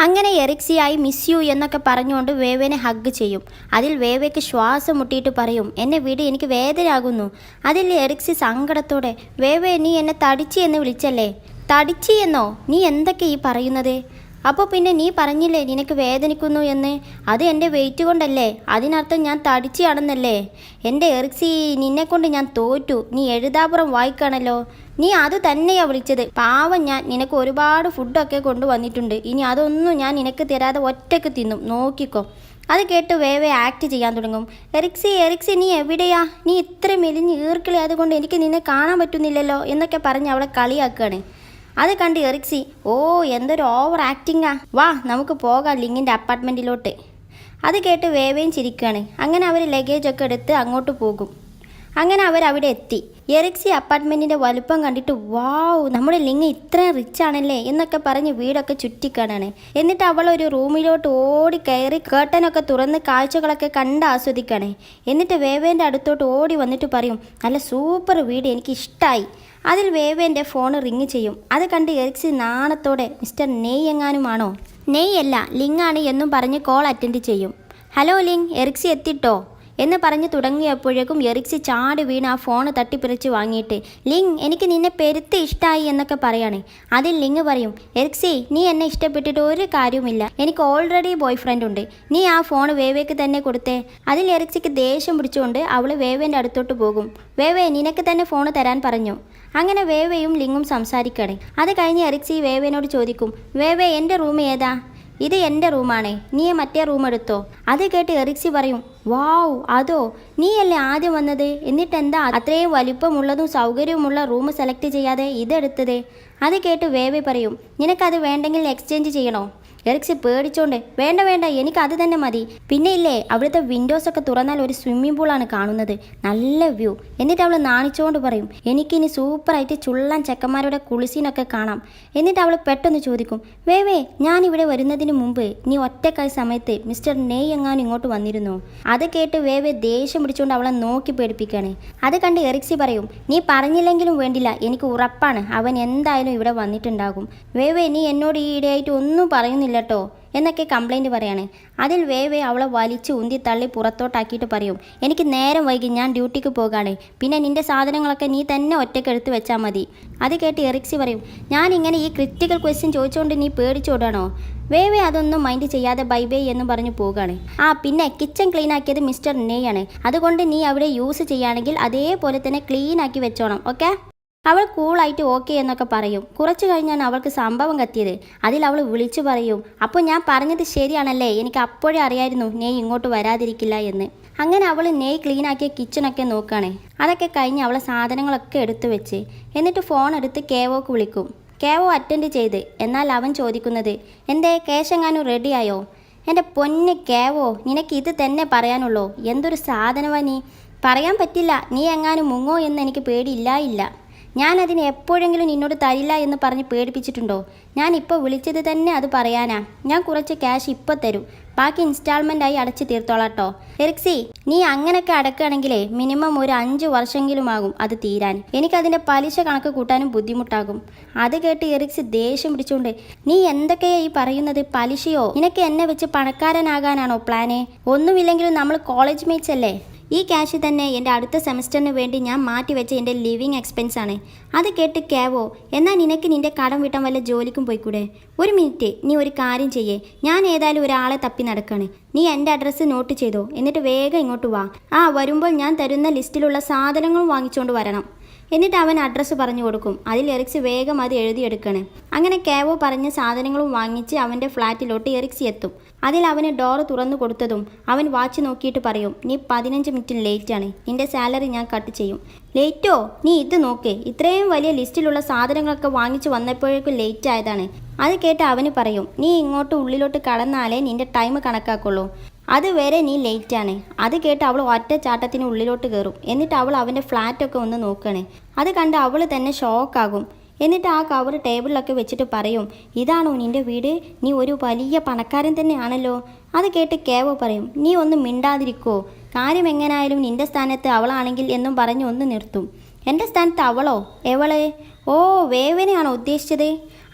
അങ്ങനെ എറിക്സിയായി miss you എന്നൊക്കെ പറഞ്ഞുകൊണ്ട് വേവേനെ ഹഗ് ചെയ്യും. അതിൽ വേവേക്ക് ശ്വാസം മുട്ടിയിട്ട് പറയും, എന്നെ വിട്, എനിക്ക് വേദനയാകുന്നു. അതിൽ എറിക്സി സങ്കടത്തോടെ, വേവേ നീ എന്നെ തടിച്ചി എന്ന് വിളിച്ചല്ലേ? തടിച്ചി എന്നോ? നീ എന്തൊക്കെ ഈ പറയുന്നത്? അപ്പോൾ പിന്നെ നീ പറഞ്ഞില്ലേ നിനക്ക് വേദനിക്കുന്നു എന്ന്? അത് എൻ്റെ വെയിറ്റ് കൊണ്ടല്ലേ? അതിനർത്ഥം ഞാൻ തടിച്ചാണെന്നല്ലേ? എൻ്റെ എറിക്സി, നിന്നെക്കൊണ്ട് ഞാൻ തോറ്റു. നീ എഴുതാപ്പുറം വായിക്കാണല്ലോ. നീ അത് തന്നെയാണ് വിളിച്ചത്. പാവം ഞാൻ നിനക്ക് ഒരുപാട് ഫുഡൊക്കെ കൊണ്ടുവന്നിട്ടുണ്ട്. ഇനി അതൊന്നും ഞാൻ നിനക്ക് തരാതെ ഒറ്റയ്ക്ക് തിന്നും, നോക്കിക്കോ. അത് കേട്ട് വേവേ ആക്ട് ചെയ്യാൻ തുടങ്ങും. എറിക്സി നീ എവിടെയാ? നീ ഇത്ര മെലിഞ്ഞ് ഈർക്കിളി അതുകൊണ്ട് എനിക്ക് നിന്നെ കാണാൻ പറ്റുന്നില്ലല്ലോ എന്നൊക്കെ പറഞ്ഞ് അവളെ കളിയാക്കുകയാണ്. അത് കണ്ട് എറിക്സി, ഓ എന്തൊരു ഓവർ ആക്ടിങ്ങാ, വാ നമുക്ക് പോകാം ലിങ്ങിൻ്റെ അപ്പാർട്ട്മെൻറ്റിലോട്ട്. അത് കേട്ട് വേവേയും ചിരിക്കുകയാണ്. അങ്ങനെ അവർ ലഗേജൊക്കെ എടുത്ത് അങ്ങോട്ട് പോകും. അങ്ങനെ അവരവിടെ എത്തി. എറിക്സി അപ്പാർട്ട്മെൻറ്റിൻ്റെ വലുപ്പം കണ്ടിട്ട്, വാവ് നമ്മുടെ ലിങ് ഇത്രയും റിച്ച് ആണല്ലേ എന്നൊക്കെ പറഞ്ഞ് വീടൊക്കെ ചുറ്റിക്കാണാണ്. എന്നിട്ട് അവൾ ഒരു റൂമിലോട്ട് ഓടി കയറി കേട്ടനൊക്കെ തുറന്ന് കാഴ്ചകളൊക്കെ കണ്ട് ആസ്വദിക്കാണ്. എന്നിട്ട് വേവേൻ്റെ അടുത്തോട്ട് ഓടി വന്നിട്ട് പറയും, നല്ല സൂപ്പർ വീട്, എനിക്ക് ഇഷ്ടമായി. അതിൽ വേവേൻ്റെ ഫോൺ റിങ് ചെയ്യും. അത് കണ്ട് എറിക്സി നാണത്തോടെ, മിസ്റ്റർ നെയ് എങ്ങാനുമാണോ? നെയ് അല്ല, ലിങ്ങാണ് എന്നും പറഞ്ഞ് കോൾ അറ്റൻഡ് ചെയ്യും. ഹലോ ലിങ്, എറിക്സി എത്തിട്ടോ എന്ന് പറഞ്ഞ് തുടങ്ങിയപ്പോഴേക്കും എറിക്സി ചാടി വീണ് ആ ഫോൺ തട്ടിപ്പിറിച്ച് വാങ്ങിയിട്ട്, ലിങ് എനിക്ക് നിന്നെ പെരുത്ത് ഇഷ്ടമായി എന്നൊക്കെ പറയാണ്. അതിൽ ലിങ് പറയും, എറിക്സി നീ എന്നെ ഇഷ്ടപ്പെട്ടിട്ട് ഒരു കാര്യവുമില്ല, എനിക്ക് ഓൾറെഡി ബോയ് ഫ്രണ്ട് ഉണ്ട്, നീ ആ ഫോൺ വേവേക്ക് തന്നെ കൊടുത്തേ. അതിൽ എറിക്സിക്ക് ദേഷ്യം പിടിച്ചുകൊണ്ട് അവൾ വേവേൻ്റെ അടുത്തോട്ട് പോകും. വേവേ നിനക്ക് തന്നെ ഫോൺ തരാൻ പറഞ്ഞു. അങ്ങനെ വേവേയും ലിങ്ങും സംസാരിക്കണേ. അത് കഴിഞ്ഞ് എറിക്സി വേവേനോട് ചോദിക്കും, വേവേ എൻ്റെ റൂം ഏതാ? ഇത് എൻ്റെ റൂമാണ്, നീ മറ്റേ റൂം എടുത്തോ. അത് കേട്ട് എറിക്സി പറയും, വാവ് അതോ, നീയല്ലേ ആദ്യം വന്നത്, എന്നിട്ടെന്താ അത്രയും വലിപ്പമുള്ളതും സൗകര്യവുമുള്ള റൂം സെലക്ട് ചെയ്യാതെ ഇതെടുത്തത്? അത് കേട്ട് വേവേ പറയും, നിനക്കത് വേണ്ടെങ്കിൽ എക്സ്ചേഞ്ച് ചെയ്യണോ? എറിക്സി പേടിച്ചോണ്ട്, വേണ്ട എനിക്ക് അത് തന്നെ മതി. പിന്നെ ഇല്ലേ അവിടുത്തെ വിൻഡോസൊക്കെ തുറന്നാൽ ഒരു സ്വിമ്മിംഗ് പൂളാണ് കാണുന്നത്, നല്ല വ്യൂ. എന്നിട്ട് അവൾ നാണിച്ചുകൊണ്ട് പറയും, എനിക്കിനി സൂപ്പറായിട്ട് ചുള്ളൻ ചെക്കന്മാരുടെ കുളിസീനൊക്കെ കാണാം. എന്നിട്ട് അവൾ പെട്ടെന്ന് ചോദിക്കും, വേവേ ഞാനിവിടെ വരുന്നതിന് മുമ്പ് നീ ഒറ്റക്കായ സമയത്ത് മിസ്റ്റർ നെയ് എങ്ങാനും ഇങ്ങോട്ട് വന്നിരുന്നു? അത് കേട്ട് വേവേ ദേഷ്യം പിടിച്ചുകൊണ്ട് അവളെ നോക്കി പേടിപ്പിക്കുകയാണ്. അത് കണ്ട് എറിക്സി പറയും, നീ പറഞ്ഞില്ലെങ്കിലും വേണ്ടില്ല, എനിക്ക് ഉറപ്പാണ് അവൻ എന്തായാലും ഇവിടെ വന്നിട്ടുണ്ടാകും. വേവേ നീ എന്നോട് ഈ ഇടയായിട്ട് ഒന്നും പറയുന്നില്ല ട്ടോ എന്നൊക്കെ കംപ്ലൈൻറ്റ് പറയാണ്. അതിൽ വേവേ അവളെ വലിച്ച് ഉന്തി തള്ളി പുറത്തോട്ടാക്കിയിട്ട് പറയും, എനിക്ക് നേരം വൈകി, ഞാൻ ഡ്യൂട്ടിക്ക് പോകാണ്, പിന്നെ നിൻ്റെ സാധനങ്ങളൊക്കെ നീ തന്നെ ഒറ്റയ്ക്ക് എടുത്ത് വെച്ചാൽ മതി. അത് കേട്ട് എറിക്സി പറയും, ഞാനിങ്ങനെ ഈ ക്രിറ്റിക്കൽ ക്വസ്റ്റ്യൻ ചോദിച്ചുകൊണ്ട് നീ പേടിച്ചോടാണോ? വേവേ അതൊന്നും മൈൻഡ് ചെയ്യാതെ ബൈ ബൈ എന്ന് പറഞ്ഞ് പോവുകയാണ്. പിന്നെ കിച്ചൺ ക്ലീൻ ആക്കിയത് മിസ്റ്റർ നെയ് ആണ്, അതുകൊണ്ട് നീ അവിടെ യൂസ് ചെയ്യുകയാണെങ്കിൽ അതേപോലെ തന്നെ ക്ലീൻ ആക്കി വെച്ചോണം, ഓക്കെ? അവൾ കൂളായിട്ട് ഓക്കെ എന്നൊക്കെ പറയും. കുറച്ച് കഴിഞ്ഞാണ് അവൾക്ക് സംഭവം കത്തിയത്. അതിൽ അവൾ വിളിച്ചു പറയും, അപ്പോൾ ഞാൻ പറഞ്ഞത് ശരിയാണല്ലേ, എനിക്ക് അപ്പോഴേ അറിയായിരുന്നു നെയ് ഇങ്ങോട്ട് വരാതിരിക്കില്ല എന്ന്. അങ്ങനെ അവൾ നെയ് ക്ലീനാക്കിയ കിച്ചണൊക്കെ നോക്കുകയാണ്. അതൊക്കെ കഴിഞ്ഞ് അവളെ സാധനങ്ങളൊക്കെ എടുത്തു വെച്ച് എന്നിട്ട് ഫോൺ എടുത്ത് കേവോക്ക് വിളിക്കും. കേവോ അറ്റൻഡ് ചെയ്ത്. എന്നാൽ അവൻ ചോദിക്കുന്നത്, എന്തേ കേശെങ്ങാനും റെഡിയായോ? എൻ്റെ പൊന്ന് കേവോ, നിനക്ക് ഇത് തന്നെ പറയാനുള്ളൂ, എന്തൊരു സാധനമാണ് നീ? പറയാൻ പറ്റില്ല, നീ എങ്ങാനും മുങ്ങോ എന്ന് എനിക്ക് പേടിയില്ല. ഞാനതിന് എപ്പോഴെങ്കിലും നിന്നോട് തരില്ല എന്ന് പറഞ്ഞ് പേടിപ്പിച്ചിട്ടുണ്ടോ? ഞാനിപ്പോൾ വിളിച്ചത് തന്നെ അത് പറയാനാ. ഞാൻ കുറച്ച് ക്യാഷ് ഇപ്പോൾ തരും, ബാക്കി ഇൻസ്റ്റാൾമെൻ്റായി അടച്ച് തീർത്തോളാട്ടോ. എറിക്സി നീ അങ്ങനെയൊക്കെ അടക്കുകയാണെങ്കിലേ മിനിമം ഒരു 5 വർഷമെങ്കിലും ആകും അത് തീരാൻ. എനിക്കതിൻ്റെ പലിശ കണക്ക് കൂട്ടാനും ബുദ്ധിമുട്ടാകും. അത് കേട്ട് എറിക്സി ദേഷ്യം പിടിച്ചുകൊണ്ട്, നീ എന്തൊക്കെയാ ഈ പറയുന്നത്? പലിശയോ? നിനക്ക് എന്നെ വെച്ച് പണക്കാരനാകാനാണോ പ്ലാന്? ഒന്നുമില്ലെങ്കിലും നമ്മൾ കോളേജ് മേറ്റ്സ് അല്ലേ? ഈ ക്യാഷ് തന്നെ എൻ്റെ അടുത്ത സെമസ്റ്ററിന് വേണ്ടി ഞാൻ മാറ്റിവെച്ച എൻ്റെ ലിവിങ് എക്സ്പെൻസാണ്. അത് കേട്ട് കേവോ, എന്നാൽ നിനക്ക് നിൻ്റെ കടം വിട്ടാൻ വല്ല ജോലിക്കും പോയിക്കൂടെ? ഒരു മിനിറ്റ്, നീ ഒരു കാര്യം ചെയ്യേ, ഞാൻ ഏതായാലും ഒരാളെ തപ്പി നടക്കാണ്. നീ എൻ്റെ അഡ്രസ്സ് നോട്ട് ചെയ്തോ, എന്നിട്ട് വേഗം ഇങ്ങോട്ട് വാ. വരുമ്പോൾ ഞാൻ തരുന്ന ലിസ്റ്റിലുള്ള സാധനങ്ങളും വാങ്ങിച്ചുകൊണ്ട് വരണം. എന്നിട്ട് അവൻ അഡ്രസ്സ് പറഞ്ഞു കൊടുക്കും. അതിൽ എറിക്സി വേഗം അത് എഴുതിയെടുക്കണേ. അങ്ങനെ കേവോ പറഞ്ഞ സാധനങ്ങളും വാങ്ങിച്ച് അവൻ്റെ ഫ്ലാറ്റിലോട്ട് എറിക്സി എത്തും. അതിൽ അവന് ഡോറ് തുറന്നു കൊടുത്തതും അവൻ വാച്ച് നോക്കിയിട്ട് പറയും, നീ 15 മിനിറ്റ് ലേറ്റാണ്, നിൻ്റെ സാലറി ഞാൻ കട്ട് ചെയ്യും. ലേറ്റോ? നീ ഇത് നോക്കേ, ഇത്രയും വലിയ ലിസ്റ്റിലുള്ള സാധനങ്ങളൊക്കെ വാങ്ങിച്ച് വന്നപ്പോഴേക്കും ലേറ്റ് ആയതാണ്. അത് കേട്ട് അവന് പറയും, നീ ഇങ്ങോട്ട് ഉള്ളിലോട്ട് കടന്നാലേ നിൻ്റെ ടൈം കണക്കാക്കുള്ളൂ, അതുവരെ നീ ലേറ്റാണ്. അത് കേട്ട് അവൾ ഒറ്റ ചാട്ടത്തിന് ഉള്ളിലോട്ട് കയറും. എന്നിട്ട് അവൾ അവൻ്റെ ഫ്ലാറ്റൊക്കെ ഒന്ന് നോക്കണേ. അത് കണ്ട് അവൾ തന്നെ ഷോക്കാകും. എന്നിട്ട് ആ കവർ ടേബിളിലൊക്കെ വെച്ചിട്ട് പറയും, ഇതാണോ നിൻ്റെ വീട്? നീ ഒരു വലിയ പണക്കാരൻ തന്നെയാണല്ലോ. അത് കേട്ട് കേവോ പറയും, നീ ഒന്ന് മിണ്ടാതിരിക്കോ, കാര്യം എങ്ങനായാലും നിൻ്റെ സ്ഥാനത്ത് അവളാണെങ്കിൽ എന്നും പറഞ്ഞ് ഒന്ന് നിർത്തും. എൻ്റെ സ്ഥാനത്ത് അവളോ? എവള്? ഓ വേവനെയാണോ ഉദ്ദേശിച്ചത്?